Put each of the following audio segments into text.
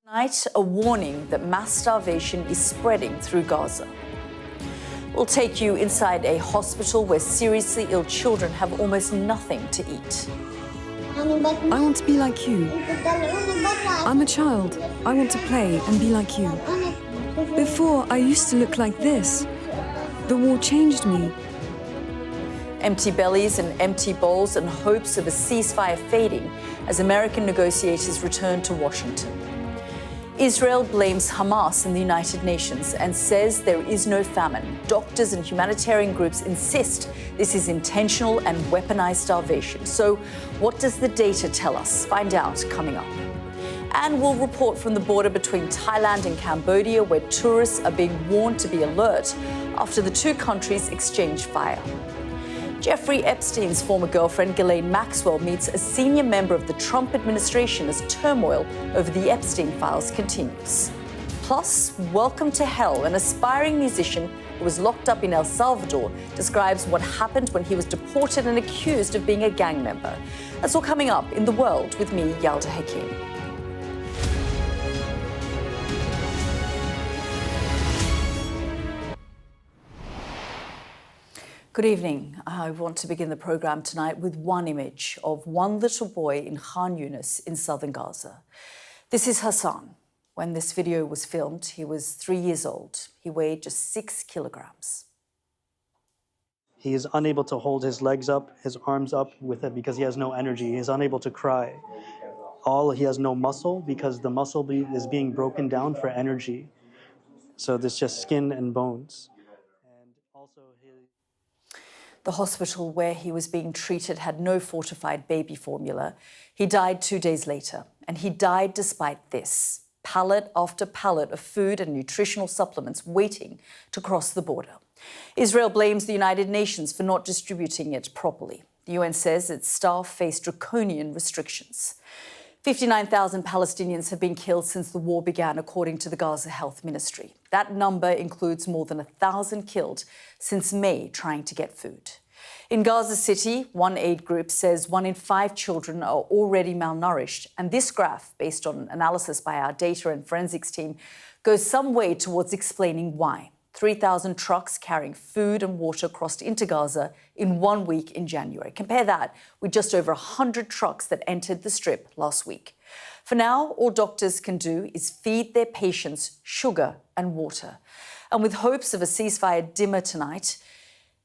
Tonight, a warning that mass starvation is spreading through Gaza. We'll take you inside a hospital where seriously ill children have almost nothing to eat. I want to be like you. I'm a child. I want to play and be like you. Before, I used to look like this. The war changed me. Empty bellies and empty bowls and hopes of a ceasefire fading as American negotiators return to Washington. Israel blames Hamas in the United Nations and says there is no famine. Doctors and humanitarian groups insist this is intentional and weaponized starvation. So what does the data tell us? Find out coming up. And we'll report from the border between Thailand and Cambodia, where tourists are being warned to be alert after the two countries exchange fire. Jeffrey Epstein's former girlfriend, Ghislaine Maxwell, meets a senior member of the Trump administration as turmoil over the Epstein files continues. Plus, Welcome to Hell, an aspiring musician who was locked up in El Salvador, describes what happened when he was deported and accused of being a gang member. That's all coming up in The World with me, Yalda Hakim. Good evening. I want to begin the programme tonight with one image of one little boy in Khan Yunis in southern Gaza. This is Hassan. When this video was filmed, he was 3 years old. He weighed just 6 kilograms. He is unable to hold his legs up, his arms up with it because he has no energy. He is unable to cry. He has no muscle because the muscle is being broken down for energy. So there's just skin and bones. The hospital where he was being treated had no fortified baby formula. He died 2 days later, and he died despite this: pallet after pallet of food and nutritional supplements waiting to cross the border. Israel blames the United Nations for not distributing it properly. The UN says its staff face draconian restrictions. 59,000 Palestinians have been killed since the war began, according to the Gaza Health Ministry. That number includes more than 1,000 killed since May trying to get food. In Gaza City, one aid group says 1 in 5 children are already malnourished. And this graph, based on analysis by our data and forensics team, goes some way towards explaining why. 3,000 trucks carrying food and water crossed into Gaza in 1 week in January. Compare that with just over 100 trucks that entered the Strip last week. For now, all doctors can do is feed their patients sugar and water. And with hopes of a ceasefire dimmer tonight,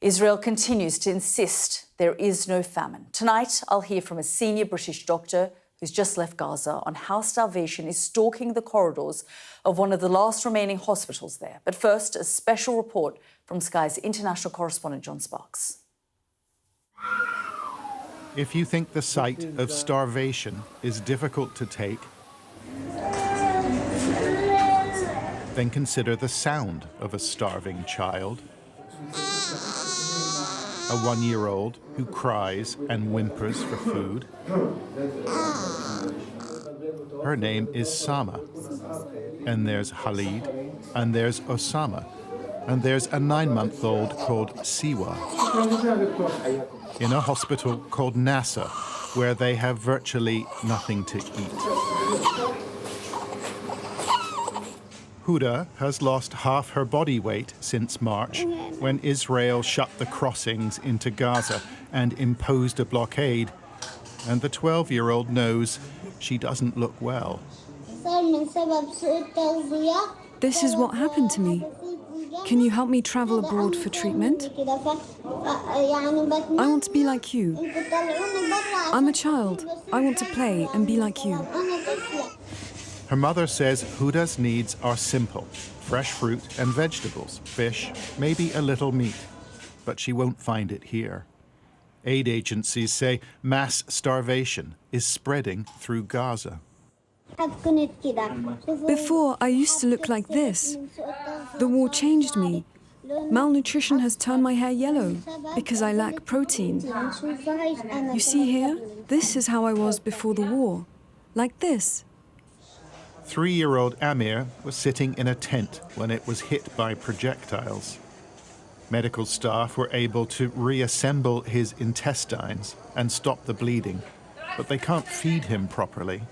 Israel continues to insist there is no famine. Tonight, I'll hear from a senior British doctor who's just left Gaza on how starvation is stalking the corridors of one of the last remaining hospitals there. But first, a special report from Sky's international correspondent, John Sparks. If you think the sight of starvation is difficult to take, then consider the sound of a starving child. A 1-year-old who cries and whimpers for food. Her name is Sama. And there's Khalid, and there's Osama, and there's a 9-month-old called Siwa. In a hospital called Nasser, where they have virtually nothing to eat. Huda has lost half her body weight since March, when Israel shut the crossings into Gaza and imposed a blockade. And the 12-year-old knows she doesn't look well. This is what happened to me. Can you help me travel abroad for treatment? I want to be like you. I'm a child. I want to play and be like you. Her mother says Huda's needs are simple: fresh fruit and vegetables, fish, maybe a little meat. But she won't find it here. Aid agencies say mass starvation is spreading through Gaza. Before, I used to look like this. The war changed me. Malnutrition has turned my hair yellow because I lack protein. You see here? This is how I was before the war. Like this. 3-year-old Amir was sitting in a tent when it was hit by projectiles. Medical staff were able to reassemble his intestines and stop the bleeding, but they can't feed him properly.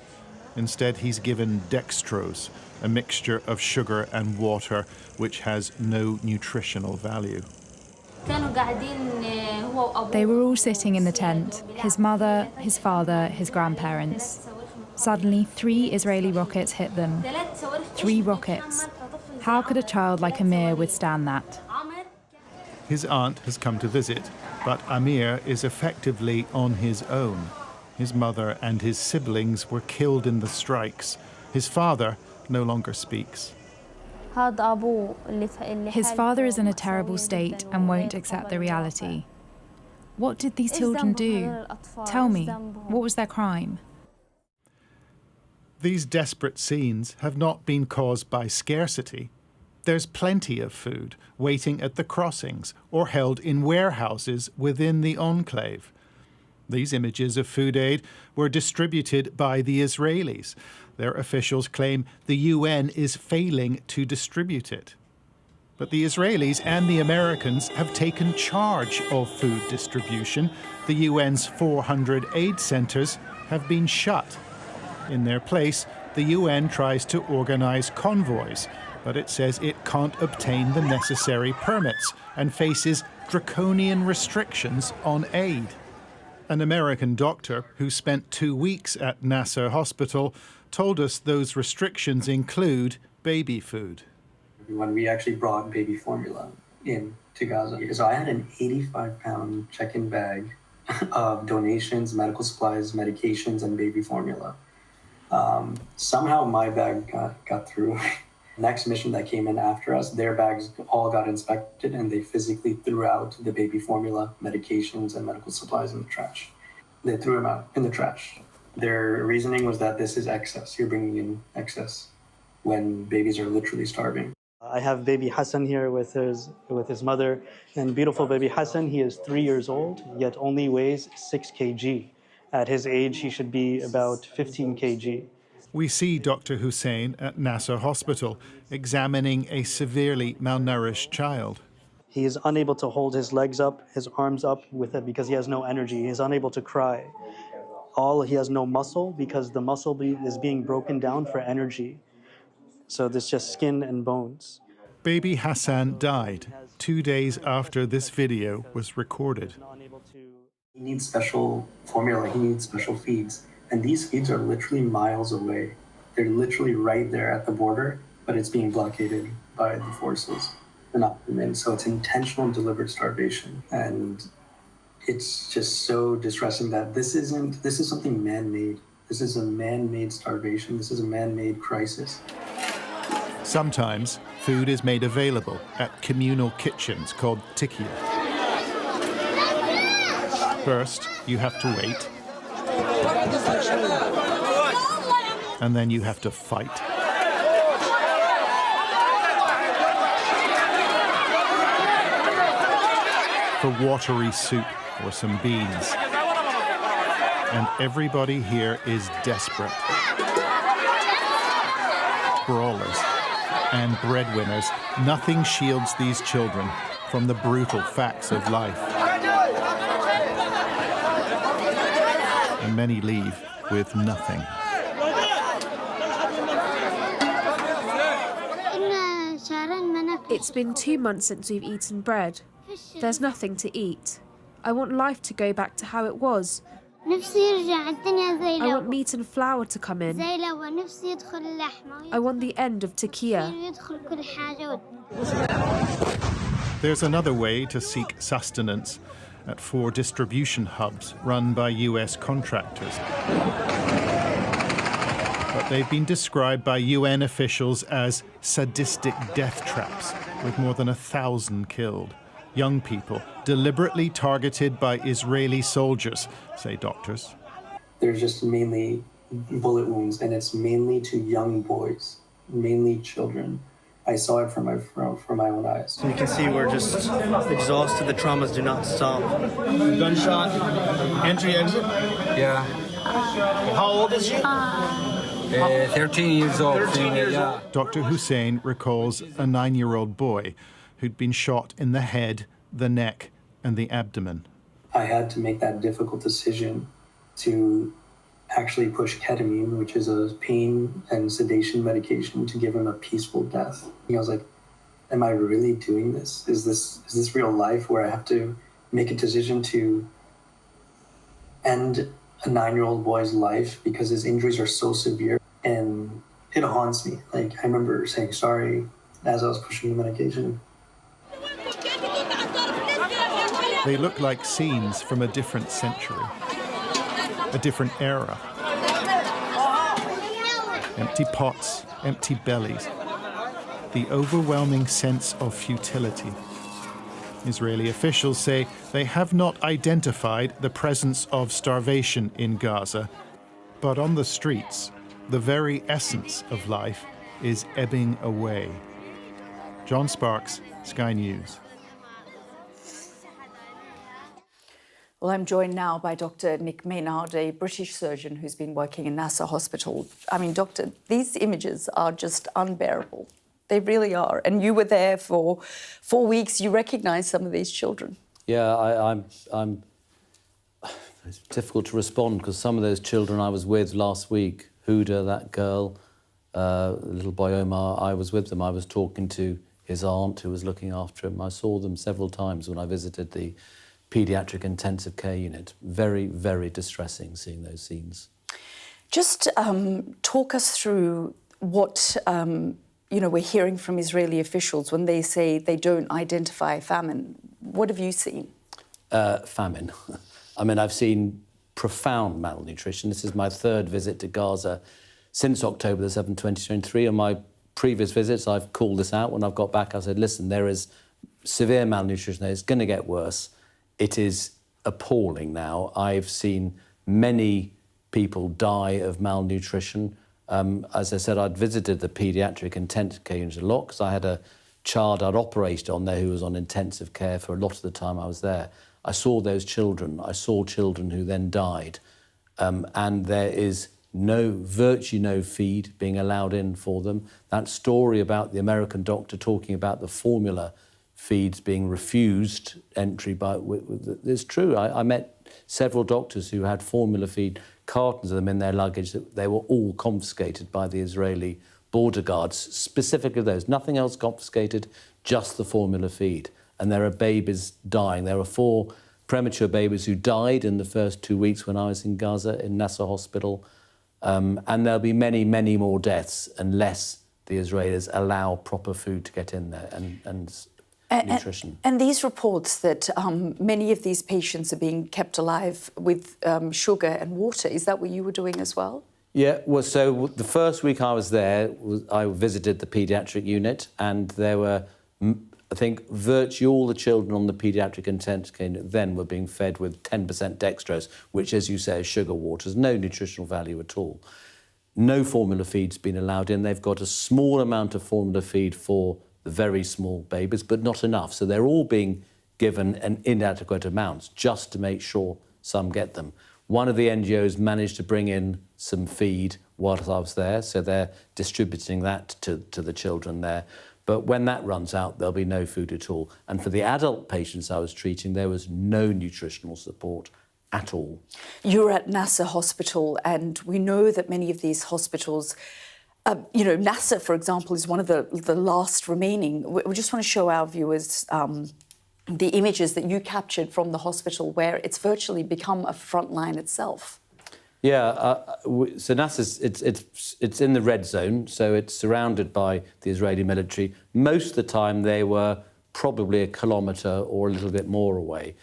Instead, he's given dextrose, a mixture of sugar and water which has no nutritional value. They were all sitting in the tent, his mother, his father, his grandparents. Suddenly, 3 Israeli rockets hit them. 3 rockets. How could a child like Amir withstand that? His aunt has come to visit, but Amir is effectively on his own. His mother and his siblings were killed in the strikes. His father no longer speaks. His father is in a terrible state and won't accept the reality. What did these children do? Tell me, what was their crime? These desperate scenes have not been caused by scarcity. There's plenty of food waiting at the crossings or held in warehouses within the enclave. These images of food aid were distributed by the Israelis. Their officials claim the UN is failing to distribute it. But the Israelis and the Americans have taken charge of food distribution. The UN's 400 aid centres have been shut. In their place, the UN tries to organise convoys, but it says it can't obtain the necessary permits and faces draconian restrictions on aid. An American doctor who spent 2 weeks at Nasser Hospital told us those restrictions include baby food. When we actually brought baby formula in to Gaza, so I had an 85-pound check-in bag of donations, medical supplies, medications, and baby formula. Somehow my bag got through. Next mission that came in after us, their bags all got inspected and they physically threw out the baby formula, medications, and medical supplies in the trash. They threw them out in the trash. Their reasoning was that this is excess. You're bringing in excess when babies are literally starving. I have baby Hassan here with his mother, and beautiful baby Hassan, he is 3 years old, yet only weighs 6 kg. At his age, he should be about 15 kg. We see Dr. Hussein at Nasser Hospital examining a severely malnourished child. He is unable to hold his legs up, his arms up with it because he has no energy. He is unable to cry. He has no muscle because the muscle is being broken down for energy. So there's just skin and bones. Baby Hassan died 2 days after this video was recorded. He needs special formula, he needs special feeds. And these feeds are literally miles away. They're literally right there at the border, but it's being blockaded by the forces. They're not in, so it's intentional deliberate starvation. And it's just so distressing that this is something man-made. This is a man-made starvation. This is a man-made crisis. Sometimes food is made available at communal kitchens called tikya. First, you have to wait. And then you have to fight. For watery soup or some beans. And everybody here is desperate. Brawlers and breadwinners, nothing shields these children from the brutal facts of life. And many leave with nothing. It's been 2 months since we've eaten bread. There's nothing to eat. I want life to go back to how it was. I want meat and flour to come in. I want the end of Turkey. There's another way to seek sustenance at 4 distribution hubs run by US contractors. But they've been described by UN officials as sadistic death traps, with more than 1,000 killed. Young people deliberately targeted by Israeli soldiers, say doctors. There's just mainly bullet wounds, and it's mainly to young boys, mainly children. I saw it from my own eyes. You can see we're just exhausted. The traumas do not stop. Gunshot, entry, exit? Yeah. How old is she? 13 years old. 13 years old. Dr. Hussein recalls a 9-year-old boy who'd been shot in the head, the neck, and the abdomen. I had to make that difficult decision to actually push ketamine, which is a pain and sedation medication, to give him a peaceful death. I was like, am I really doing this? Is this real life where I have to make a decision to end a 9-year-old boy's life because his injuries are so severe? And it haunts me. Like, I remember saying sorry as I was pushing the medication. They look like scenes from a different century, a different era. Empty pots, empty bellies, the overwhelming sense of futility. Israeli officials say they have not identified the presence of starvation in Gaza, but on the streets, the very essence of life is ebbing away. John Sparks, Sky News. Well, I'm joined now by Dr. Nick Maynard, a British surgeon who's been working in Nasser Hospital. I mean, doctor, these images are just unbearable. They really are. And you were there for 4 weeks. You recognise some of these children. Yeah, I'm. It's difficult to respond because some of those children I was with last week, Huda, that girl, little boy Omar, I was with them. I was talking to his aunt who was looking after him. I saw them several times when I visited the paediatric intensive care unit. Very, very distressing seeing those scenes. Just talk us through what we're hearing from Israeli officials when they say they don't identify famine. What have you seen? Famine. I mean, I've seen profound malnutrition. This is my 3rd visit to Gaza since October the 7th, 2023. On my previous visits, I've called this out. When I've got back, I said, listen, there is severe malnutrition there. It's going to get worse. It is appalling now. I've seen many people die of malnutrition. As I said, I'd visited the paediatric intensive care unit a lot because I had a child I'd operated on there who was on intensive care for a lot of the time I was there. I saw those children. I saw children who then died. And there is virtually no feed being allowed in for them. That story about the American doctor talking about the formula feeds being refused entry is true. I met several doctors who had formula feed cartons of them in their luggage. They were all confiscated by the Israeli border guards, specifically those. Nothing else confiscated, just the formula feed. And there are babies dying. There are 4 premature babies who died in the first 2 weeks when I was in Gaza, in Nasser Hospital. And there'll be many, many more deaths unless the Israelis allow proper food to get in there and nutrition. And these reports that many of these patients are being kept alive with sugar and water, is that what you were doing as well? Yeah, well, so the first week I was there, I visited the paediatric unit, and there were, I think, virtually all the children on the paediatric intensive care unit then were being fed with 10% dextrose, which, as you say, is sugar water. There's no nutritional value at all. No formula feed's been allowed in. They've got a small amount of formula feed for the very small babies, but not enough. So they're all being given an inadequate amount just to make sure some get them. One of the NGOs managed to bring in some feed whilst I was there, so they're distributing that to the children there. But when that runs out, there'll be no food at all. And for the adult patients I was treating, there was no nutritional support at all. You're at Nasser Hospital, and we know that many of these hospitals, Nasser, for example, is one of the last remaining. We just want to show our viewers the images that you captured from the hospital, where it's virtually become a front line itself. Yeah, so Nasser's, it's in the red zone, so it's surrounded by the Israeli military. Most of the time they were probably a kilometre or a little bit more away.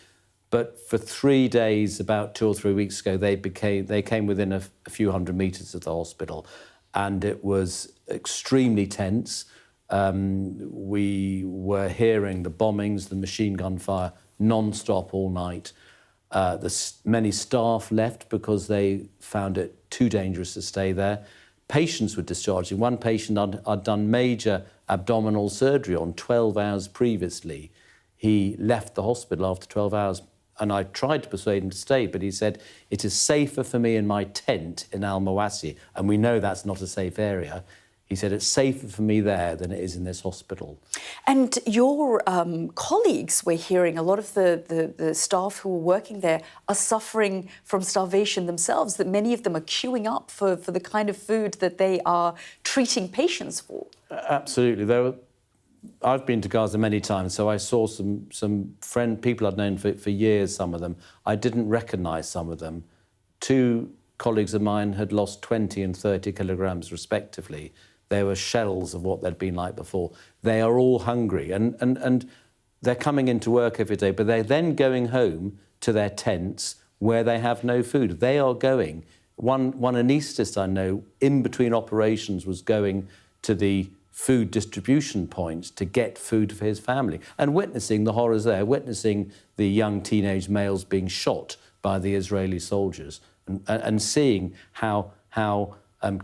But for 3 days, about 2 or 3 weeks ago, they came within a few hundred metres of the hospital, and it was extremely tense. We were hearing the bombings, the machine gun fire, non-stop all night. Many staff left because they found it too dangerous to stay there. Patients were discharging. One patient I'd done major abdominal surgery on 12 hours previously. He left the hospital after 12 hours, and I tried to persuade him to stay, but he said, "It is safer for me in my tent in Al-Mawasi," and we know that's not a safe area. He said, it's safer for me there than it is in this hospital. And your colleagues, we're hearing, a lot of the staff who are working there are suffering from starvation themselves, that many of them are queuing up for the kind of food that they are treating patients for. Absolutely. I've been to Gaza many times, so I saw some people I'd known for years, some of them. I didn't recognise some of them. 2 colleagues of mine had lost 20 and 30 kilograms respectively. They were shells of what they'd been like before. They are all hungry and they're coming into work every day, but they're then going home to their tents where they have no food. They are going. One anaesthetist I know, in between operations, was going to the food distribution points to get food for his family and witnessing the horrors there, witnessing the young teenage males being shot by the Israeli soldiers and seeing how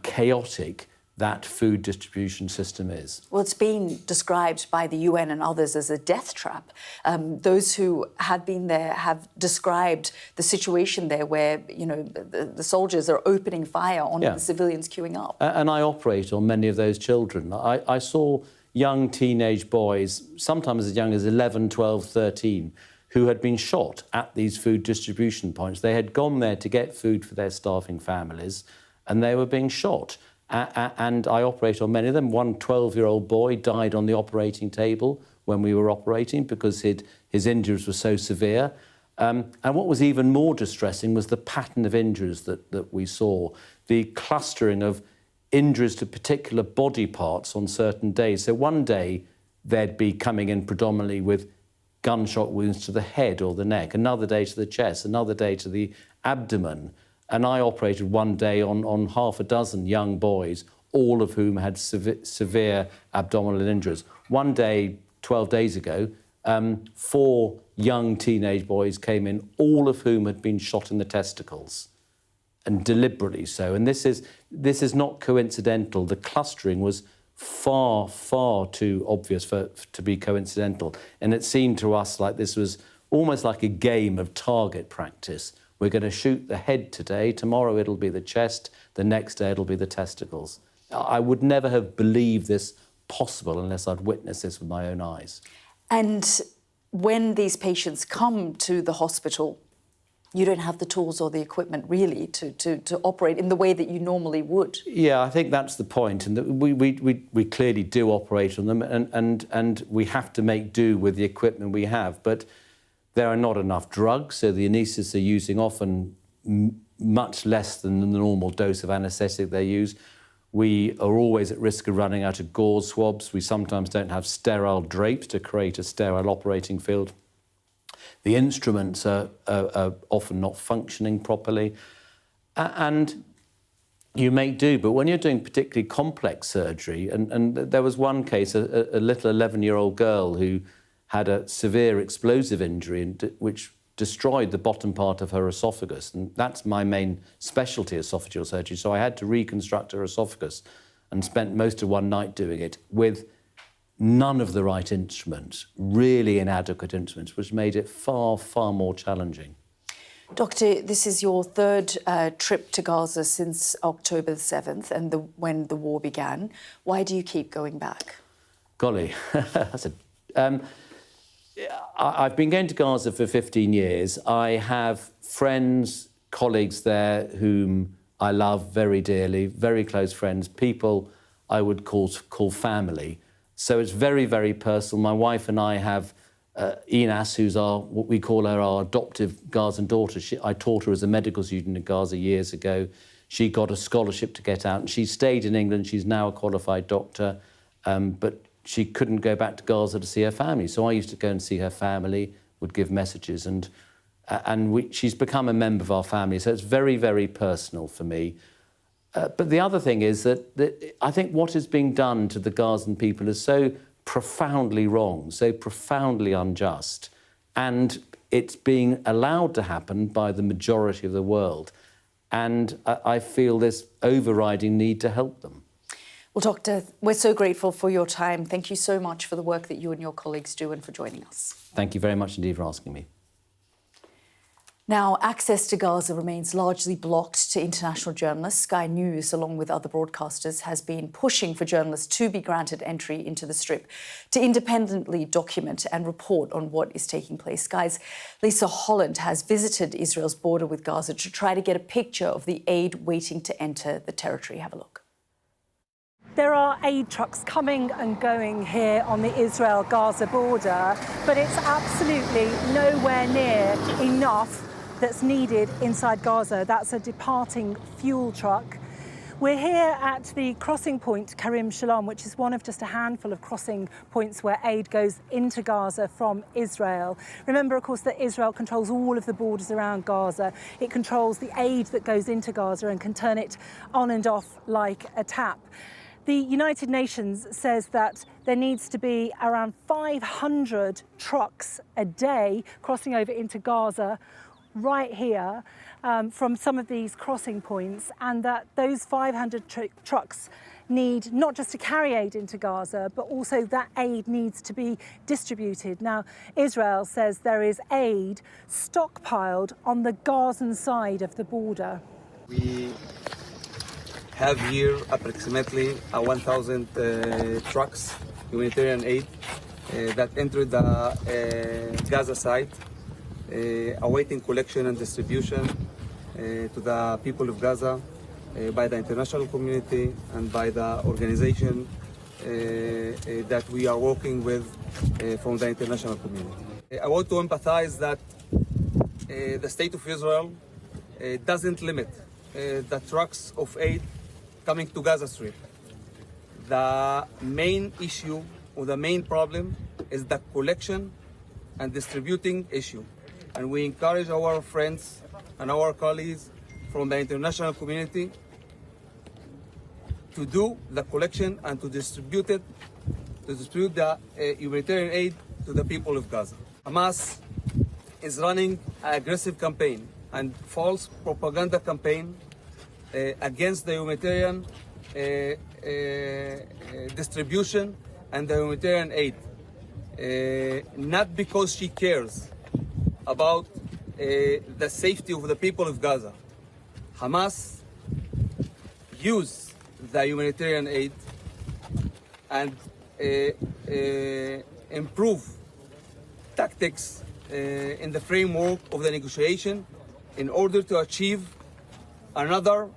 chaotic that food distribution system is. Well, it's been described by the UN and others as a death trap. Those who have been there have described the situation there where, you know, the soldiers are opening fire on the civilians queuing up. And I operate on many of those children. I saw young teenage boys, sometimes as young as 11, 12, 13, who had been shot at these food distribution points. They had gone there to get food for their starving families, and they were being shot. And I operate on many of them. One 12-year-old boy died on the operating table when we were operating because his injuries were so severe. And what was even more distressing was the pattern of injuries that we saw, the clustering of injuries to particular body parts on certain days. So one day they'd be coming in predominantly with gunshot wounds to the head or the neck, another day to the chest, another day to the abdomen. And I operated one day on half a dozen young boys, all of whom had severe abdominal injuries. One day, 12 days ago, 4 young teenage boys came in, all of whom had been shot in the testicles, and deliberately so. And this is not coincidental. The clustering was far, far too obvious to be coincidental. And it seemed to us like this was almost like a game of target practice. We're going to shoot the head today, tomorrow it'll be the chest, the next day it'll be the testicles. I would never have believed this possible unless I'd witnessed this with my own eyes. And when these patients come to the hospital, you don't have the tools or the equipment really to operate in the way that you normally would. Yeah, I think that's the point. And we clearly do operate on them and we have to make do with the equipment we have. But there are not enough drugs, so the anaesthetists are using often much less than the normal dose of anaesthetic they use. We are always at risk of running out of gauze swabs. We sometimes don't have sterile drapes to create a sterile operating field. The instruments are often not functioning properly. And you make do, but when you're doing particularly complex surgery, and there was one case, a little 11-year-old girl who had a severe explosive injury which destroyed the bottom part of her esophagus. And that's my main specialty, esophageal surgery. So I had to reconstruct her esophagus and spent most of one night doing it with none of the right instruments, really inadequate instruments, which made it far, far more challenging. Doctor, this is your 3rd trip to Gaza since October the 7th and when the war began. Why do you keep going back? Golly, I've been going to Gaza for 15 years. I have friends, colleagues there whom I love very dearly, very close friends, people I would call family. So it's very, very personal. My wife and I have Inas, who's what we call her our adoptive Gazan daughter. I taught her as a medical student in Gaza years ago. She got a scholarship to get out and she stayed in England. She's now a qualified doctor, but she couldn't go back to Gaza to see her family. So I used to go and see her family, would give messages, and she's become a member of our family. So it's very, very personal for me. But the other thing is that I think what is being done to the Gazan people is so profoundly wrong, so profoundly unjust, and it's being allowed to happen by the majority of the world. And I feel this overriding need to help them. Well, Doctor, we're so grateful for your time. Thank you so much for the work that you and your colleagues do and for joining us. Thank you very much indeed for asking me. Now, access to Gaza remains largely blocked to international journalists. Sky News, along with other broadcasters, has been pushing for journalists to be granted entry into the Strip to independently document and report on what is taking place. Sky's Lisa Holland has visited Israel's border with Gaza to try to get a picture of the aid waiting to enter the territory. Have a look. There are aid trucks coming and going here on the Israel-Gaza border, but it's absolutely nowhere near enough that's needed inside Gaza. That's a departing fuel truck. We're here at the crossing point Karim Shalom, which is one of just a handful of crossing points where aid goes into Gaza from Israel. Remember, of course, that Israel controls all of the borders around Gaza. It controls the aid that goes into Gaza and can turn it on and off like a tap. The United Nations says that there needs to be around 500 trucks a day crossing over into Gaza right here from some of these crossing points, and that those 500 trucks need not just to carry aid into Gaza, but also that aid needs to be distributed. Now, Israel says there is aid stockpiled on the Gazan side of the border. We have here approximately 1,000 trucks, humanitarian aid, that entered the Gaza side, awaiting collection and distribution to the people of Gaza by the international community and by the organization that we are working with from the international community. I want to empathize that the state of Israel doesn't limit the trucks of aid coming to Gaza Strip. The main issue or the main problem is the collection and distributing issue. And we encourage our friends and our colleagues from the international community to do the collection and to distribute the humanitarian aid to the people of Gaza. Hamas is running an aggressive campaign and false propaganda campaign against the humanitarian distribution and the humanitarian aid, not because she cares about the safety of the people of Gaza. Hamas use the humanitarian aid and improve tactics in the framework of the negotiation in order to achieve another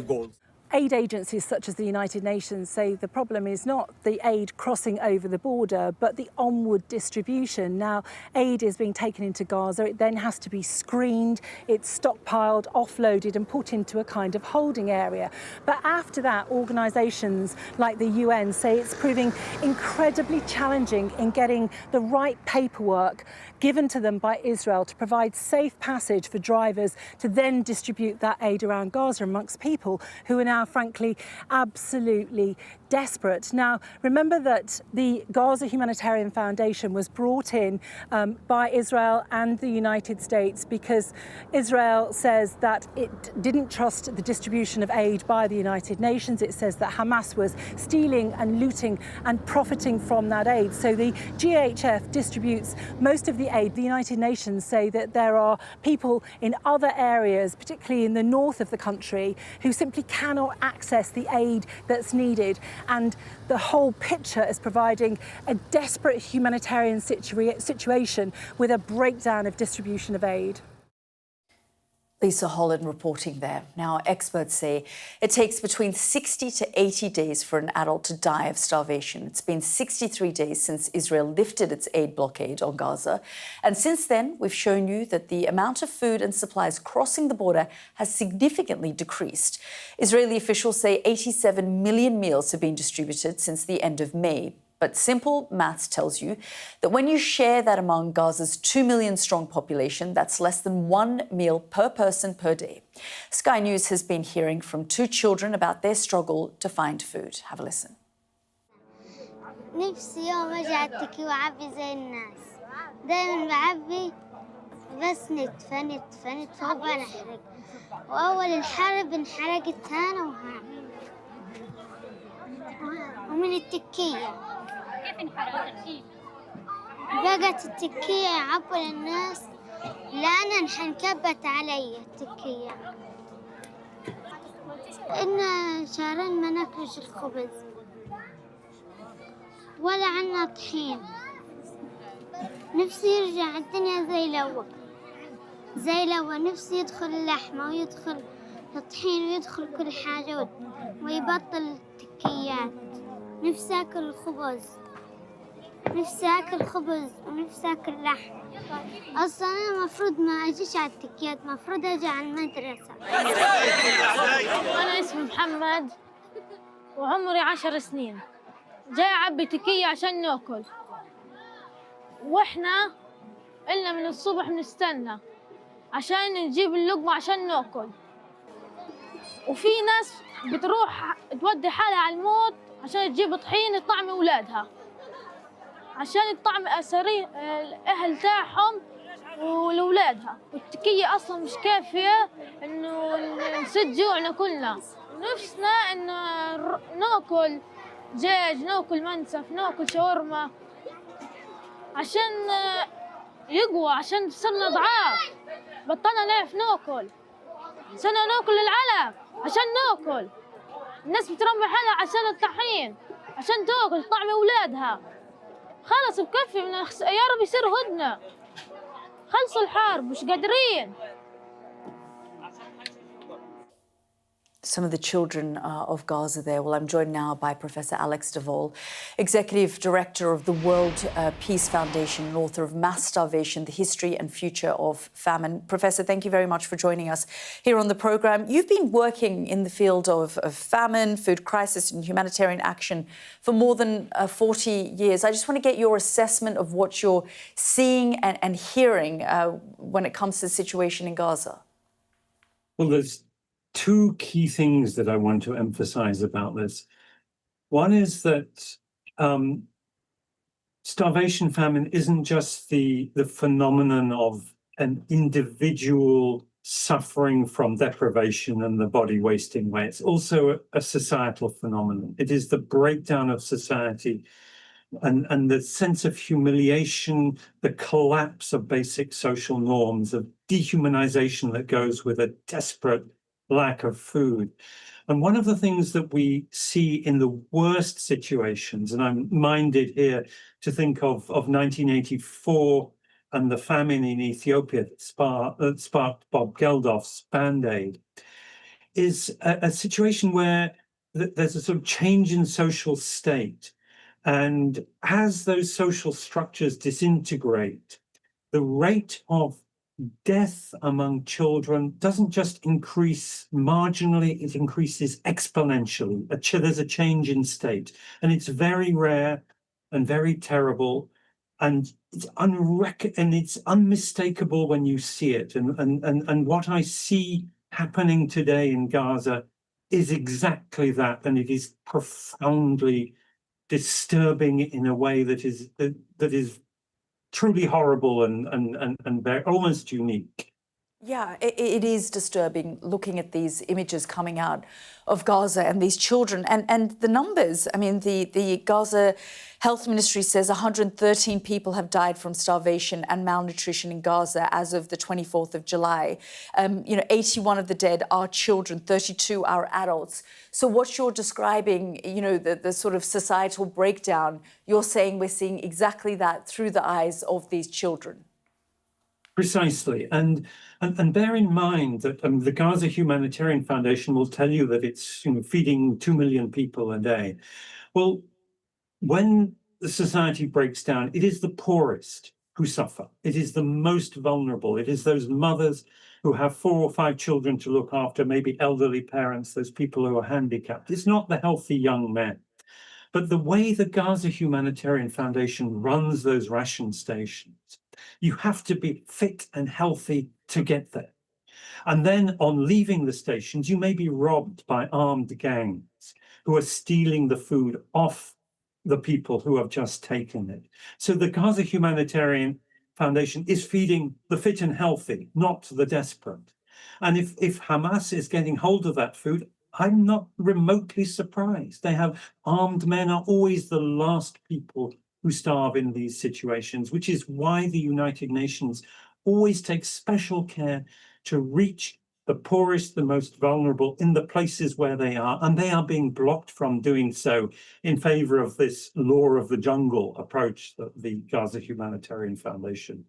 goal. Aid agencies such as the United Nations say the problem is not the aid crossing over the border, but the onward distribution. Now, aid is being taken into Gaza. It then has to be screened, it's stockpiled, offloaded and put into a kind of holding area. But after that, organisations like the UN say it's proving incredibly challenging in getting the right paperwork given to them by Israel to provide safe passage for drivers to then distribute that aid around Gaza amongst people who are now, frankly, absolutely desperate. Now, remember that the Gaza Humanitarian Foundation was brought in by Israel and the United States because Israel says that it didn't trust the distribution of aid by the United Nations. It says that Hamas was stealing and looting and profiting from that aid. So the GHF distributes most of the aid. The United Nations say that there are people in other areas, particularly in the north of the country, who simply cannot access the aid that's needed. And the whole picture is providing a desperate humanitarian situation with a breakdown of distribution of aid. Lisa Holland reporting there. Now, experts say it takes between 60 to 80 days for an adult to die of starvation. It's been 63 days since Israel lifted its aid blockade on Gaza. And since then, we've shown you that the amount of food and supplies crossing the border has significantly decreased. Israeli officials say 87 million meals have been distributed since the end of May. But simple maths tells you that when you share that among Gaza's 2 million strong population, that's less than 1 meal per person per day. Sky News has been hearing from 2 children about their struggle to find food. Have a listen. نفسي يوم اجي اعتكي واعبي زي الناس دايما بعبي بس نتفنت فوق بنحرق واول الحرب انحرقت هنا وهنا ومن التكية كيف انحرقت؟ بقت التكية عبوا للناس لأن انكبت علي التكية إن شهرين ما ناكلش الخبز ولا عنا طحين. نفسي يرجع الدنيا زي الأول نفسي يدخل اللحمة ويدخل الطحين ويدخل كل حاجة ويبطل التكيات. نفسي آكل الخبز، نفسي آكل خبز ونفسي آكل لحم. أصلاً أنا مفروض ما أجيش على التكيات، مفروض أجي على المدرسة. أنا اسمي محمد وعمري 10 سنين. جاي أعبي تكية عشان ناكل، وإحنا إلنا من الصبح بنستنى عشان نجيب اللقمة عشان ناكل، وفي ناس بتروح تودي حالها على الموت عشان تجيب طحين تطعم أولادها، عشان تطعم الأهل تاعهم ولأولادها. والتكية أصلاً مش كافية إنه نسد جوعنا كلنا. نفسنا إنه ناكل دجاج، ناكل منسف، ناكل شاورما عشان يقوى، عشان صرنا ضعاف، بطلنا نعرف ناكل، صرنا ناكل العلف عشان ناكل. الناس بترمي حالها عشان الطحين عشان تاكل طعم أولادها. خلص بكفي من يا رب يصير هدنة، خلصوا الحرب مش قادرين. Some of the children of Gaza there. Well, I'm joined now by Professor Alex de Vol, Executive Director of the World Peace Foundation and author of Mass Starvation, The History and Future of Famine. Professor, thank you very much for joining us here on the programme. You've been working in the field of famine, food crisis and humanitarian action for more than 40 years. I just want to get your assessment of what you're seeing and hearing when it comes to the situation in Gaza. Well, there's two key things that I want to emphasize about this. One is that starvation famine isn't just the phenomenon of an individual suffering from deprivation and the body wasting away. It's also a societal phenomenon. It is the breakdown of society and the sense of humiliation, the collapse of basic social norms, of dehumanization that goes with a desperate lack of food. And one of the things that we see in the worst situations, and I'm minded here to think of 1984 and the famine in Ethiopia that sparked Bob Geldof's Band-Aid, is a situation where there's a sort of change in social state. And as those social structures disintegrate, the rate of death among children doesn't just increase marginally, it increases exponentially. There's a change in state, and it's very rare and very terrible, and it's unmistakable when you see it. And what I see happening today in Gaza is exactly that, and it is profoundly disturbing in a way that is truly horrible and very, almost unique. Yeah, it is disturbing looking at these images coming out of Gaza and these children and the numbers. I mean, the Gaza Health Ministry says 113 people have died from starvation and malnutrition in Gaza as of the 24th of July. 81 of the dead are children, 32 are adults. So what you're describing, the sort of societal breakdown, you're saying we're seeing exactly that through the eyes of these children. Precisely. And bear in mind that the Gaza Humanitarian Foundation will tell you that it's feeding 2 million people a day. Well, when the society breaks down, it is the poorest who suffer. It is the most vulnerable. It is those mothers who have 4 or 5 children to look after, maybe elderly parents, those people who are handicapped. It's not the healthy young men. But the way the Gaza Humanitarian Foundation runs those ration stations, you have to be fit and healthy to get there. And then on leaving the stations, you may be robbed by armed gangs who are stealing the food off the people who have just taken it. So the Gaza Humanitarian Foundation is feeding the fit and healthy, not the desperate. And if Hamas is getting hold of that food, I'm not remotely surprised. They have armed men are always the last people who starve in these situations, which is why the United Nations always take special care to reach the poorest, the most vulnerable in the places where they are, and they are being blocked from doing so in favor of this law of the jungle approach that the Gaza Humanitarian Foundation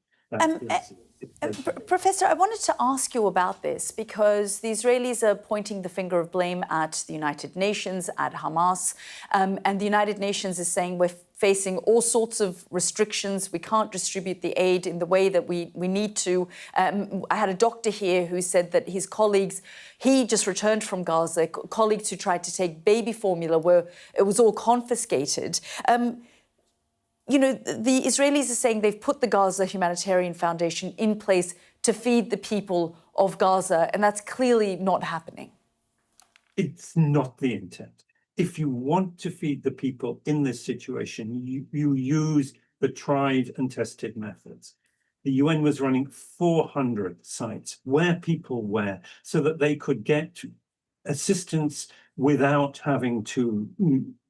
Professor, I wanted to ask you about this because the Israelis are pointing the finger of blame at the United Nations, at Hamas, and the United Nations is saying we're facing all sorts of restrictions. We can't distribute the aid in the way that we need to. I had a doctor here who said that his colleagues, he just returned from Gaza, colleagues who tried to take baby formula it was all confiscated. You know, the Israelis are saying they've put the Gaza Humanitarian Foundation in place to feed the people of Gaza, and that's clearly not happening. It's not the intent. If you want to feed the people in this situation, you use the tried and tested methods. The UN was running 400 sites where people were so that they could get assistance without having to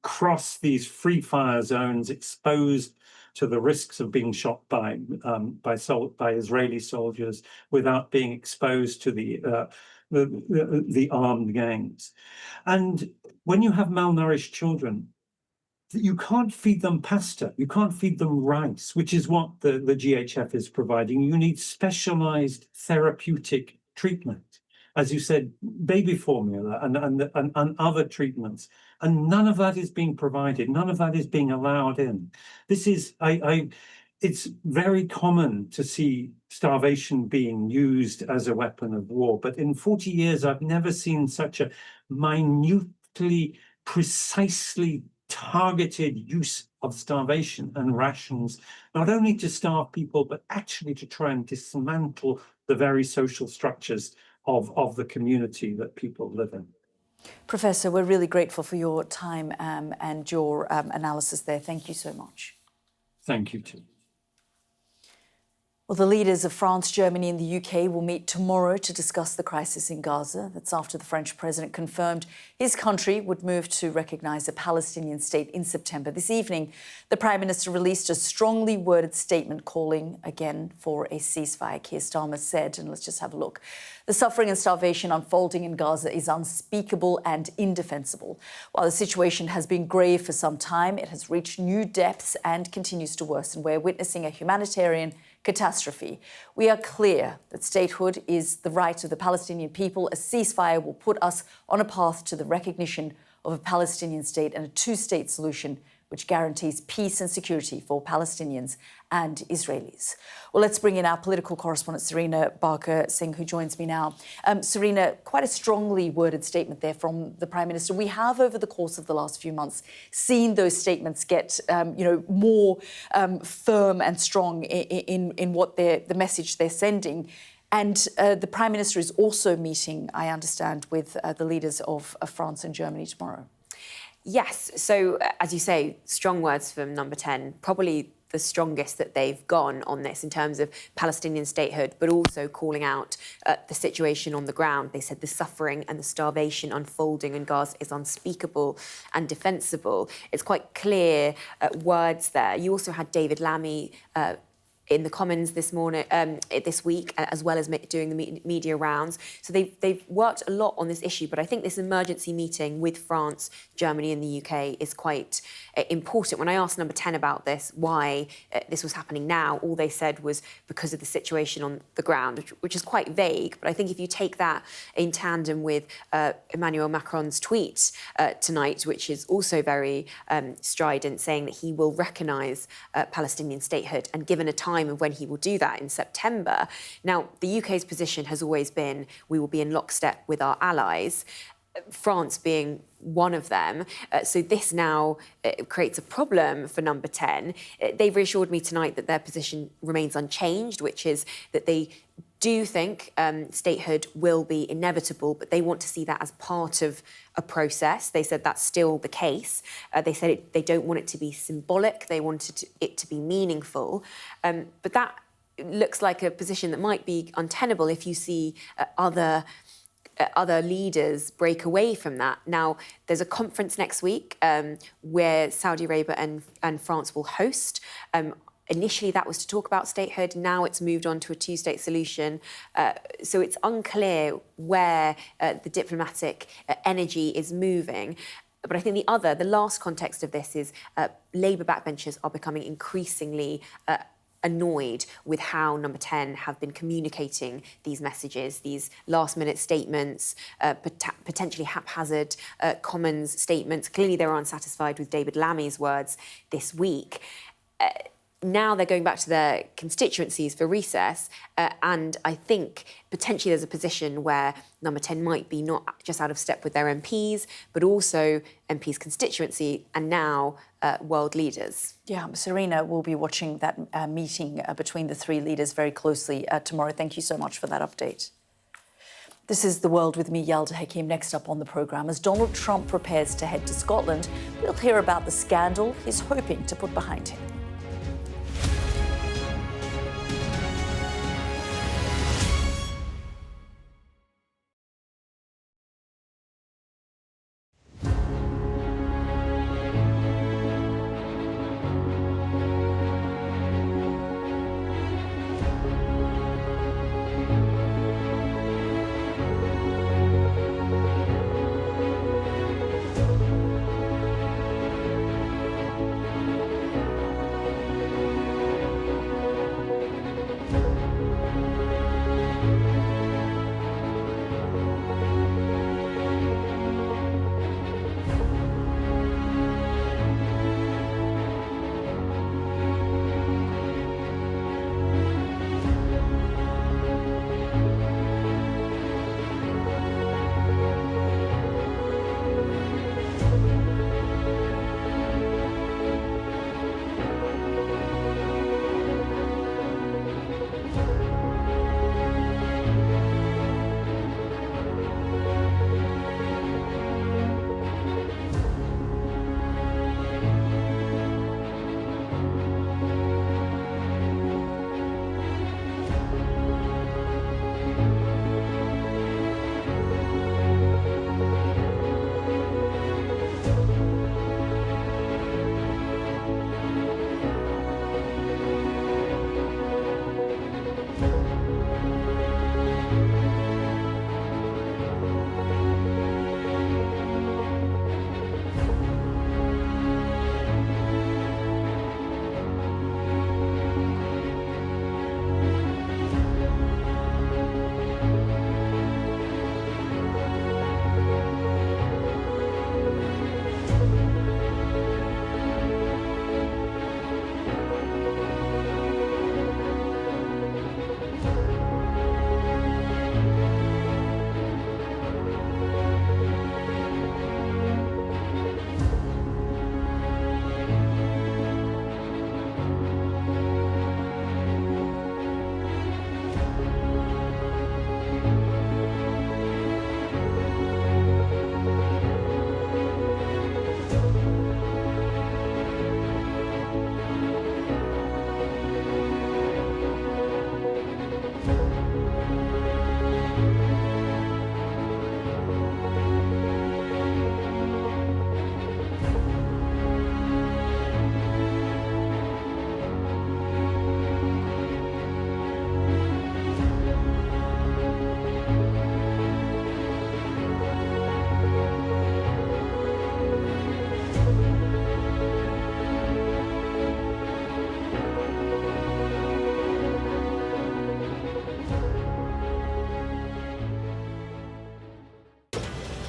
cross these free fire zones, exposed to the risks of being shot by Israeli soldiers, without being exposed to the armed gangs. And when you have malnourished children, you can't feed them pasta, you can't feed them rice, which is what the GHF is providing. You need specialized therapeutic treatment. As you said, baby formula and other treatments. And none of that is being provided. None of that is being allowed in. This is, it's very common to see starvation being used as a weapon of war. But in 40 years, I've never seen such a minutely, precisely targeted use of starvation and rations, not only to starve people, but actually to try and dismantle the very social structures of the community that people live in. Professor, we're really grateful for your time and your analysis there. Thank you so much. Thank you too. Well, the leaders of France, Germany and the UK will meet tomorrow to discuss the crisis in Gaza. That's after the French president confirmed his country would move to recognise a Palestinian state in September. This evening, the Prime Minister released a strongly worded statement calling again for a ceasefire. Keir Starmer said, and let's just have a look, the suffering and starvation unfolding in Gaza is unspeakable and indefensible. While the situation has been grave for some time, it has reached new depths and continues to worsen. We're witnessing a humanitarian catastrophe. We are clear that statehood is the right of the Palestinian people. A ceasefire will put us on a path to the recognition of a Palestinian state and a two-state solution which guarantees peace and security for Palestinians and Israelis. Well, let's bring in our political correspondent, Serena Barker-Singh, who joins me now. Serena, quite a strongly worded statement there from the Prime Minister. We have, over the course of the last few months, seen those statements get, more firm and strong in what the message they're sending. And the Prime Minister is also meeting, I understand, with the leaders of France and Germany tomorrow. Yes. So, as you say, strong words from Number 10, probably the strongest that they've gone on this in terms of Palestinian statehood, but also calling out the situation on the ground. They said the suffering and the starvation unfolding in Gaza is unspeakable and defensible. It's quite clear words there. You also had David Lammy in the Commons this week, as well as doing the media rounds. So they've worked a lot on this issue, but I think this emergency meeting with France, Germany and the UK is quite important. When I asked Number 10 about this, why this was happening now, all they said was because of the situation on the ground, which is quite vague. But I think if you take that in tandem with Emmanuel Macron's tweet tonight, which is also very strident, saying that he will recognise Palestinian statehood and given a time of when he will do that in September. Now, the UK's position has always been we will be in lockstep with our allies, France being one of them. So this now creates a problem for Number 10. They've reassured me tonight that their position remains unchanged, which is that they do think statehood will be inevitable, but they want to see that as part of a process. They said that's still the case. They said they don't want it to be symbolic. They wanted it to be meaningful. But that looks like a position that might be untenable if you see other leaders break away from that. Now, there's a conference next week where Saudi Arabia and France will host. Initially, that was to talk about statehood. Now it's moved on to a two-state solution. So it's unclear where the diplomatic energy is moving. But I think the last context of this is Labour backbenchers are becoming increasingly annoyed with how Number 10 have been communicating these messages, these last-minute statements, potentially haphazard Commons statements. Clearly, they were unsatisfied with David Lammy's words this week. Now they're going back to their constituencies for recess, and I think potentially there's a position where Number 10 might be not just out of step with their MPs, but also MPs' constituency and now world leaders. Yeah, Serena will be watching that meeting between the three leaders very closely tomorrow. Thank you so much for that update. This is The World with me, Yalda Hakim. Next up on the programme, as Donald Trump prepares to head to Scotland, we'll hear about the scandal he's hoping to put behind him.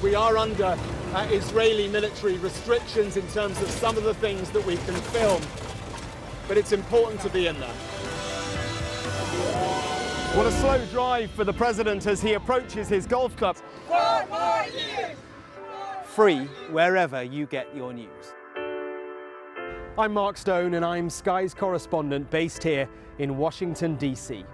We are under Israeli military restrictions in terms of some of the things that we can film, but it's important to be in there. What a slow drive for the president as he approaches his golf club. 4 more years! Free wherever you get your news. I'm Mark Stone and I'm Sky's correspondent based here in Washington, D.C.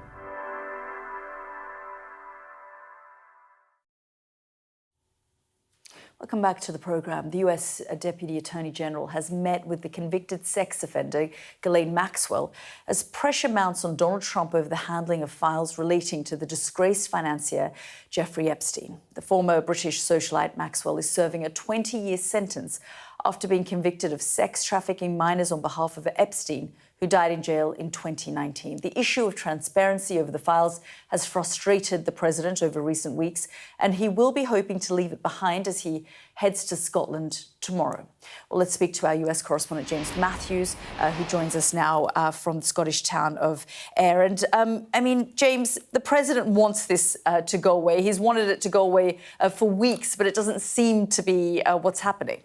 Welcome back to the programme. The US Deputy Attorney General has met with the convicted sex offender Ghislaine Maxwell as pressure mounts on Donald Trump over the handling of files relating to the disgraced financier Jeffrey Epstein. The former British socialite Maxwell is serving a 20-year sentence after being convicted of sex trafficking minors on behalf of Epstein, who died in jail in 2019. The issue of transparency over the files has frustrated the president over recent weeks, and he will be hoping to leave it behind as he heads to Scotland tomorrow. Well, let's speak to our US correspondent, James Matthews, who joins us now from the Scottish town of Ayr. And, James, the president wants this to go away. He's wanted it to go away for weeks, but it doesn't seem to be what's happening.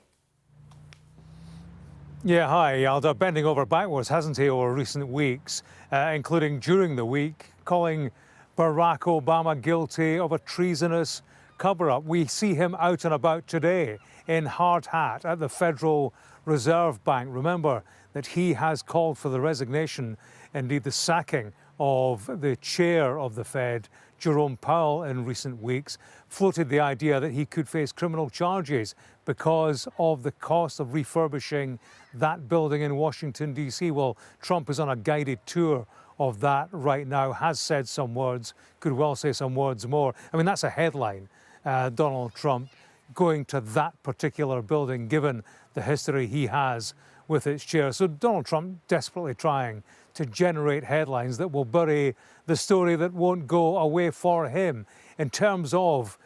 Yeah, hi, Yalda. Bending over backwards, hasn't he, over recent weeks, including during the week, calling Barack Obama guilty of a treasonous cover-up. We see him out and about today in hard hat at the Federal Reserve Bank. Remember that he has called for the resignation, indeed the sacking of the chair of the Fed, Jerome Powell, in recent weeks, floated the idea that he could face criminal charges because of the cost of refurbishing that building in Washington, D.C. Well, Trump is on a guided tour of that right now, has said some words, could well say some words more. I mean, that's a headline, Donald Trump going to that particular building, given the history he has with its chair. So Donald Trump desperately trying to generate headlines that will bury the story that won't go away for him. In terms of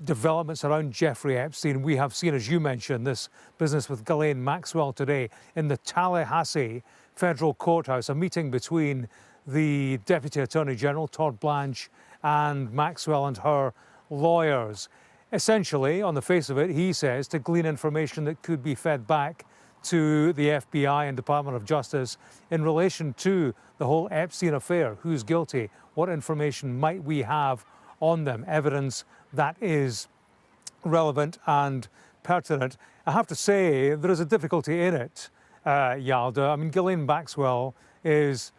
developments around Jeffrey Epstein, we have seen, as you mentioned, this business with Ghislaine Maxwell today in the Tallahassee Federal Courthouse, a meeting between the Deputy Attorney General, Todd Blanche, and Maxwell and her lawyers. Essentially, on the face of it, he says, to glean information that could be fed back to the FBI and Department of Justice in relation to the whole Epstein affair. Who's guilty? What information might we have on them? Evidence that is relevant and pertinent. I have to say, there is a difficulty in it, Yalda. I mean, Ghislaine Maxwell is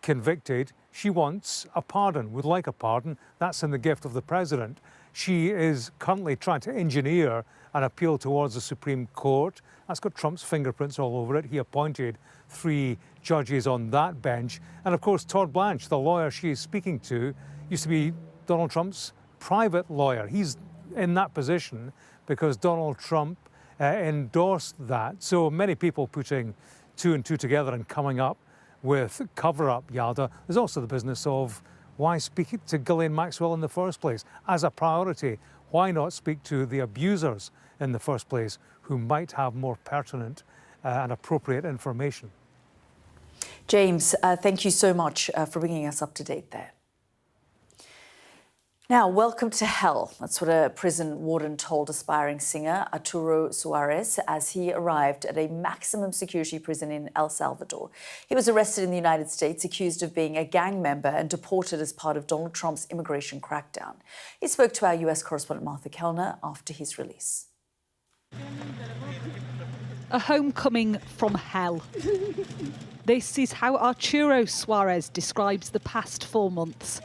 convicted. She wants a pardon, would like a pardon. That's in the gift of the president. She is currently trying to engineer an appeal towards the Supreme Court. That's got Trump's fingerprints all over it. He appointed 3 judges on that bench. And of course, Todd Blanche, the lawyer she is speaking to, used to be Donald Trump's private lawyer. He's in that position because Donald Trump endorsed that. So many people putting 2 and 2 together and coming up with cover-up, Yalda. There's also the business of why speak to Ghislaine Maxwell in the first place? As a priority, why not speak to the abusers in the first place who might have more pertinent and appropriate information? James, thank you so much for bringing us up to date there. Now, welcome to hell. That's what a prison warden told aspiring singer Arturo Suarez as he arrived at a maximum security prison in El Salvador. He was arrested in the United States, accused of being a gang member and deported as part of Donald Trump's immigration crackdown. He spoke to our US correspondent Martha Kellner after his release. A homecoming from hell. This is how Arturo Suarez describes the past 4 months.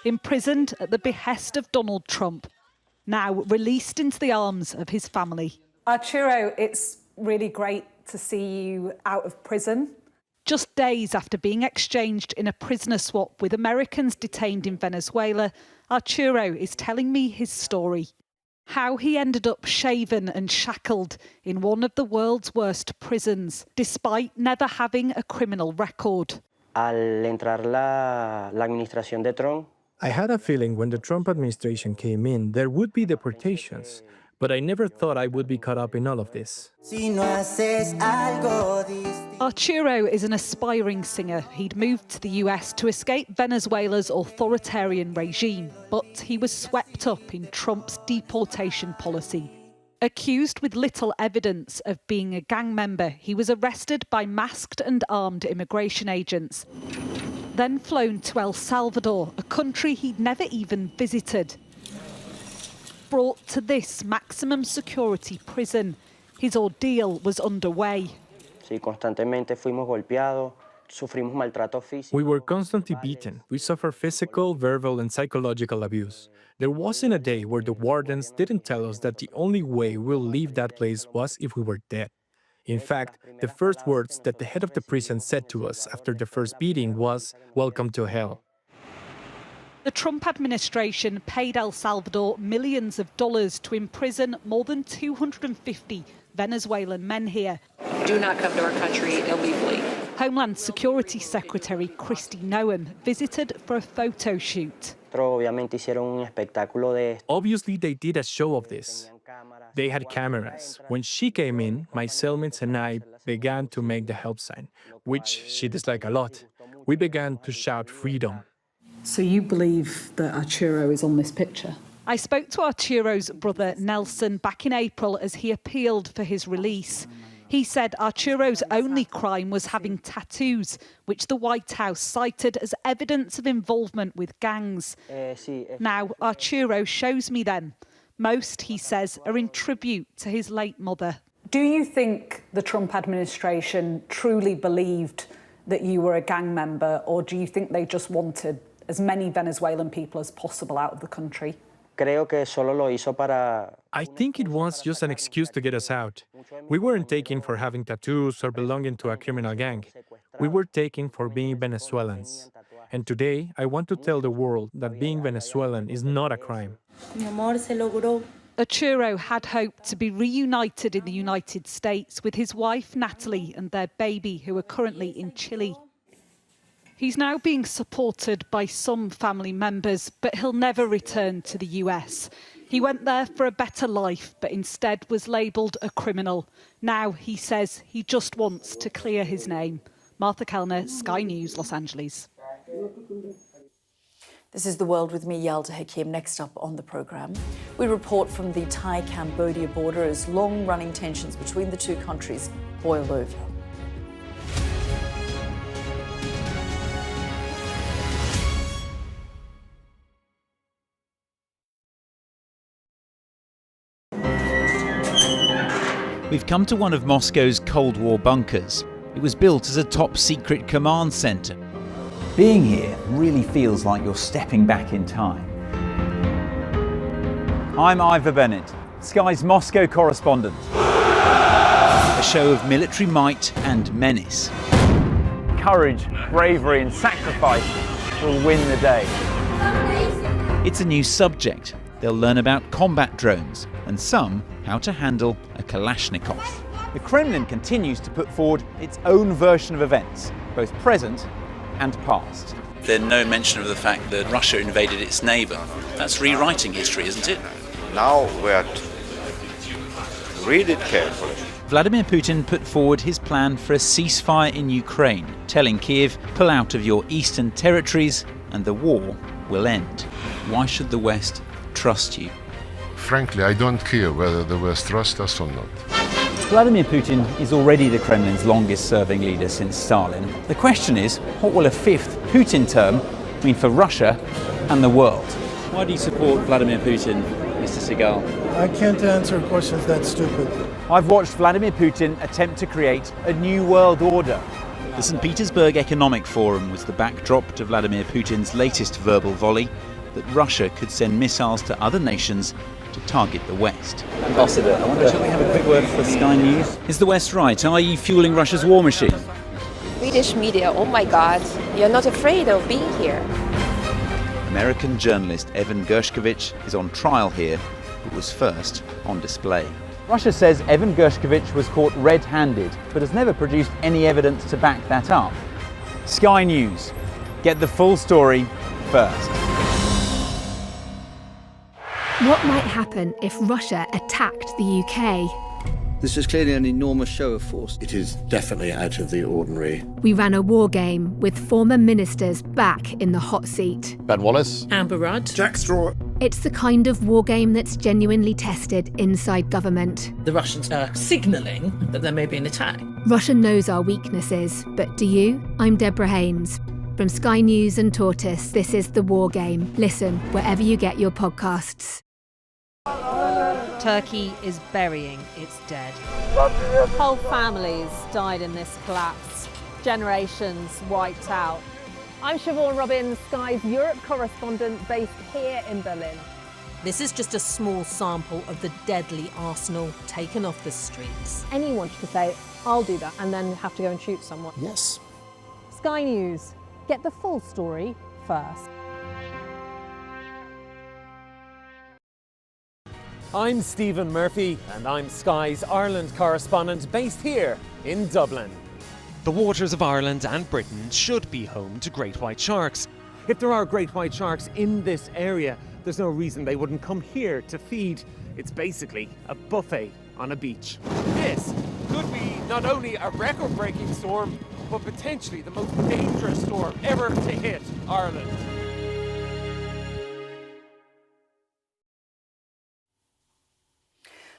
Imprisoned at the behest of Donald Trump, now released into the arms of his family. Arturo, it's really great to see you out of prison. Just days after being exchanged in a prisoner swap with Americans detained in Venezuela, Arturo is telling me his story. How he ended up shaven and shackled in one of the world's worst prisons, despite never having a criminal record. Al entrar la administración de Trump, I had a feeling when the Trump administration came in, there would be deportations, but I never thought I would be caught up in all of this. Arturo is an aspiring singer. He'd moved to the US to escape Venezuela's authoritarian regime, but he was swept up in Trump's deportation policy. Accused with little evidence of being a gang member, he was arrested by masked and armed immigration agents. Then flown to El Salvador, a country he'd never even visited. Brought to this maximum security prison. His ordeal was underway. Sí, constantemente fuimos golpeados, sufrimos maltrato físico. We were constantly beaten. We suffered physical, verbal, and psychological abuse. There wasn't a day where the wardens didn't tell us that the only way we'll leave that place was if we were dead. In fact, the first words that the head of the prison said to us after the first beating was, "Welcome to hell." The Trump administration paid El Salvador millions of dollars to imprison more than 250 Venezuelan men here. Do not come to our country illegally. Homeland Security Secretary Kristi Noem visited for a photo shoot. Obviously, they did a show of this. They had cameras. When she came in, my cellmates and I began to make the help sign, which she disliked a lot. We began to shout freedom. So you believe that Arturo is on this picture? I spoke to Arturo's brother Nelson back in April as he appealed for his release. He said Arturo's only crime was having tattoos, which the White House cited as evidence of involvement with gangs. Now Arturo shows me them. Most, he says, are in tribute to his late mother. Do you think the Trump administration truly believed that you were a gang member, or do you think they just wanted as many Venezuelan people as possible out of the country? I think it was just an excuse to get us out. We weren't taken for having tattoos or belonging to a criminal gang. We were taken for being Venezuelans. And today, I want to tell the world that being Venezuelan is not a crime. Arturo had hoped to be reunited in the United States with his wife Natalie and their baby, who are currently in Chile. He's now being supported by some family members, but he'll never return to the US. He went there for a better life, but instead was labelled a criminal. Now he says he just wants to clear his name. Martha Kellner, Sky News, Los Angeles. This is The World with me, Yalda Hakim. Next up on the programme, we report from the Thai-Cambodia border as long-running tensions between the two countries boil over. We've come to one of Moscow's Cold War bunkers. It was built as a top-secret command centre. Being here really feels like you're stepping back in time. I'm Ivor Bennett, Sky's Moscow correspondent. A show of military might and menace. Courage, bravery and sacrifice will win the day. It's a new subject. They'll learn about combat drones and some how to handle a Kalashnikov. The Kremlin continues to put forward its own version of events, both present and past. There's no mention of the fact that Russia invaded its neighbour. That's rewriting history, isn't it? Now we are to read it carefully. Vladimir Putin put forward his plan for a ceasefire in Ukraine, telling Kiev, pull out of your eastern territories and the war will end. Why should the West trust you? Frankly, I don't care whether the West trusts us or not. Vladimir Putin is already the Kremlin's longest-serving leader since Stalin. The question is, what will a fifth Putin term mean for Russia and the world? Why do you support Vladimir Putin, Mr. Segal? I can't answer questions that stupid. I've watched Vladimir Putin attempt to create a new world order. The St. Petersburg Economic Forum was the backdrop to Vladimir Putin's latest verbal volley that Russia could send missiles to other nations to target the West. Ambassador, I wonder, shall we have a quick word for Sky News? Is the West right? Are you fueling Russia's war machine? Swedish media, oh my God, you're not afraid of being here. American journalist Evan Gershkovich is on trial here, but was first on display. Russia says Evan Gershkovich was caught red-handed, but has never produced any evidence to back that up. Sky News. Get the full story first. What might happen if Russia attacked the UK? This is clearly an enormous show of force. It is definitely out of the ordinary. We ran a war game with former ministers back in the hot seat. Ben Wallace. Amber Rudd. Jack Straw. It's the kind of war game that's genuinely tested inside government. The Russians are signalling that there may be an attack. Russia knows our weaknesses, but do you? I'm Deborah Haynes. From Sky News and Tortoise, this is The War Game. Listen wherever you get your podcasts. Turkey is burying its dead. Whole families died in this collapse. Generations wiped out. I'm Siobhan Robbins, Sky's Europe correspondent based here in Berlin. This is just a small sample of the deadly arsenal taken off the streets. Anyone could say, I'll do that, and then have to go and shoot someone. Yes. Sky News. Get the full story first. I'm Stephen Murphy, and I'm Sky's Ireland correspondent based here in Dublin. The waters of Ireland and Britain should be home to great white sharks. If there are great white sharks in this area, there's no reason they wouldn't come here to feed. It's basically a buffet on a beach. This could be not only a record-breaking storm, but potentially the most dangerous storm ever to hit Ireland.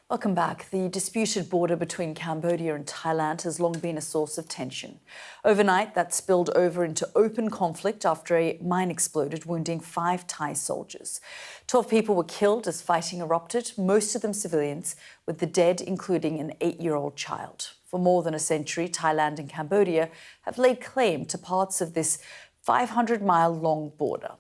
Welcome back. The disputed border between Cambodia and Thailand has long been a source of tension. Overnight, that spilled over into open conflict after a mine exploded, wounding 5 Thai soldiers. 12 people were killed as fighting erupted, most of them civilians, with the dead including an 8-year-old child. For more than a century, Thailand and Cambodia have laid claim to parts of this 500-mile-long border.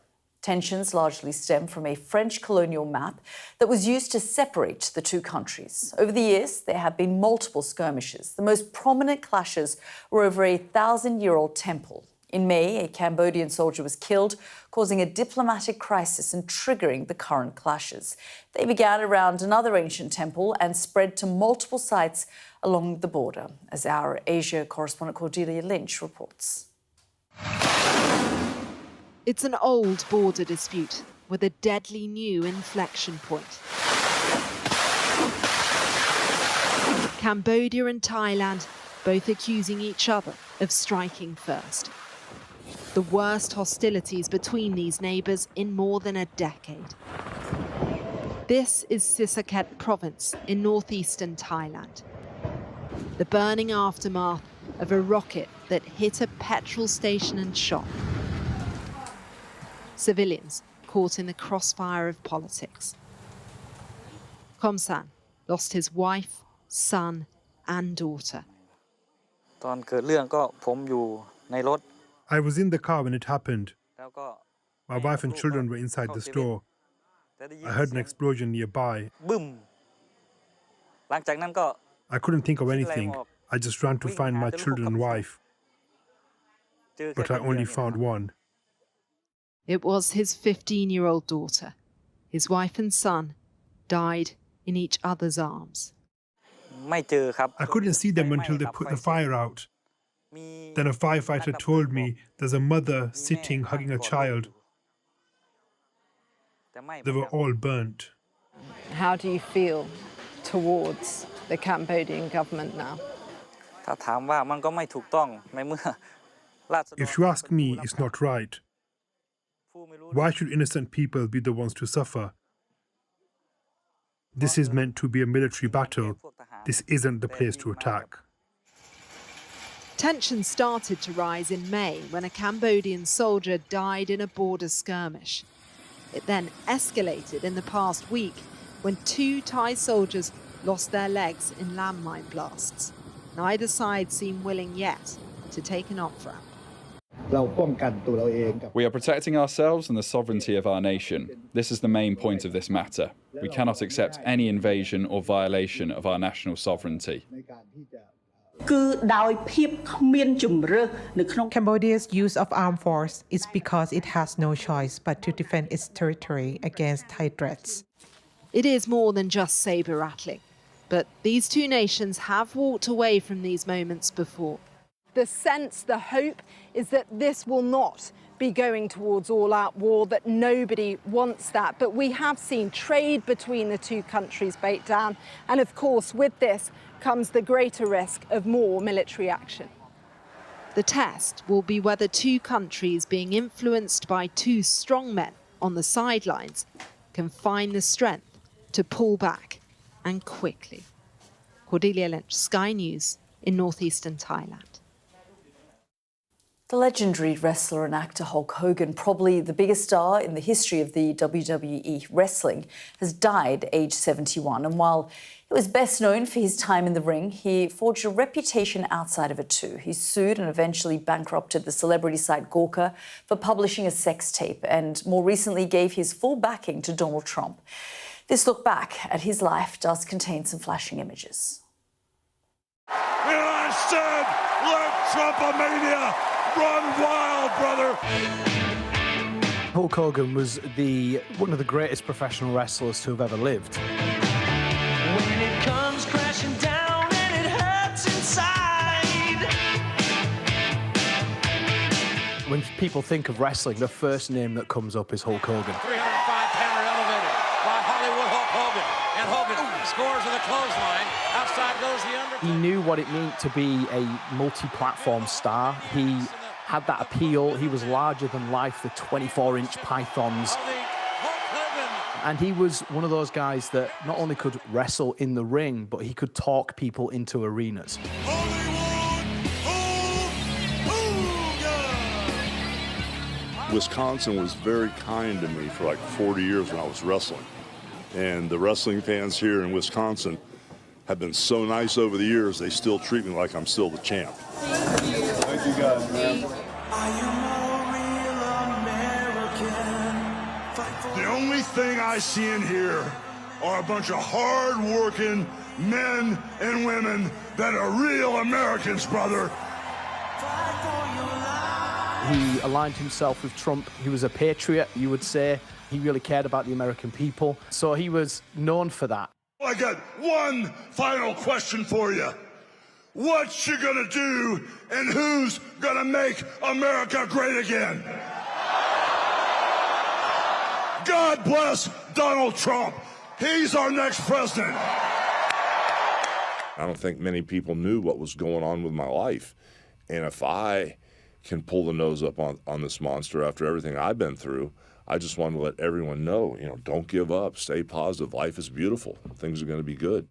Tensions largely stem from a French colonial map that was used to separate the two countries. Over the years, there have been multiple skirmishes. The most prominent clashes were over a 1,000-year-old temple. In May, a Cambodian soldier was killed, causing a diplomatic crisis and triggering the current clashes. They began around another ancient temple and spread to multiple sites along the border, as our Asia correspondent Cordelia Lynch reports. It's an old border dispute with a deadly new inflection point. Cambodia and Thailand both accusing each other of striking first. The worst hostilities between these neighbours in more than a decade. This is Sisaket province in northeastern Thailand. The burning aftermath of a rocket that hit a petrol station and shop. Civilians caught in the crossfire of politics. Komsan lost his wife, son and daughter. I was in the car when it happened. My wife and children were inside the store. I heard an explosion nearby. I couldn't think of anything. I just ran to find my children and wife. But I only found one. It was his 15-year-old daughter. His wife and son died in each other's arms. I couldn't see them until they put the fire out. Then a firefighter told me there's a mother sitting hugging a child. They were all burnt. How do you feel towards the Cambodian government now? If you ask me, it's not right. Why should innocent people be the ones to suffer? This is meant to be a military battle. This isn't the place to attack. Tensions started to rise in May when a Cambodian soldier died in a border skirmish. It then escalated in the past week when 2 Thai soldiers lost their legs in landmine blasts. Neither side seemed willing yet to take an off-ramp. We are protecting ourselves and the sovereignty of our nation. This is the main point of this matter. We cannot accept any invasion or violation of our national sovereignty. Cambodia's use of armed force is because it has no choice but to defend its territory against Thai threats. It is more than just saber rattling, but these two nations have walked away from these moments before. The sense, the hope is that this will not be going towards all-out war, that nobody wants that. But we have seen trade between the two countries break down. And of course, with this comes the greater risk of more military action. The test will be whether two countries being influenced by two strong men on the sidelines can find the strength to pull back, and quickly. Cordelia Lynch, Sky News in northeastern Thailand. The legendary wrestler and actor Hulk Hogan, probably the biggest star in the history of the WWE wrestling, has died aged 71. And while he was best known for his time in the ring, he forged a reputation outside of it too. He sued and eventually bankrupted the celebrity site Gawker for publishing a sex tape, and more recently gave his full backing to Donald Trump. This look back at his life does contain some flashing images. And I said, let Trumpomania run wild, brother! Hulk Hogan was one of the greatest professional wrestlers to have ever lived. When people think of wrestling, the first name that comes up is Hulk Hogan. 305-pounder elevated by Hollywood Hulk Hogan. And Hogan scores with a clothesline. Outside goes the Undertaker. He knew what it meant to be a multi-platform star. He had that appeal. He was larger than life, the 24-inch pythons. And he was one of those guys that not only could wrestle in the ring, but he could talk people into arenas. Wisconsin was very kind to me for like 40 years when I was wrestling. And the wrestling fans here in Wisconsin have been so nice over the years, they still treat me like I'm still the champ. Thank you guys, man. The only thing I see in here are a bunch of hard-working men and women that are real Americans, brother. He aligned himself with Trump. He was a patriot, you would say. He really cared about the American people. So he was known for that. I got one final question for you. What you gonna do and who's gonna make America great again? God bless Donald Trump. He's our next president. I don't think many people knew what was going on with my life. And if I can pull the nose up on this monster after everything I've been through, I just want to let everyone know, don't give up, stay positive. Life is beautiful. Things are going to be good.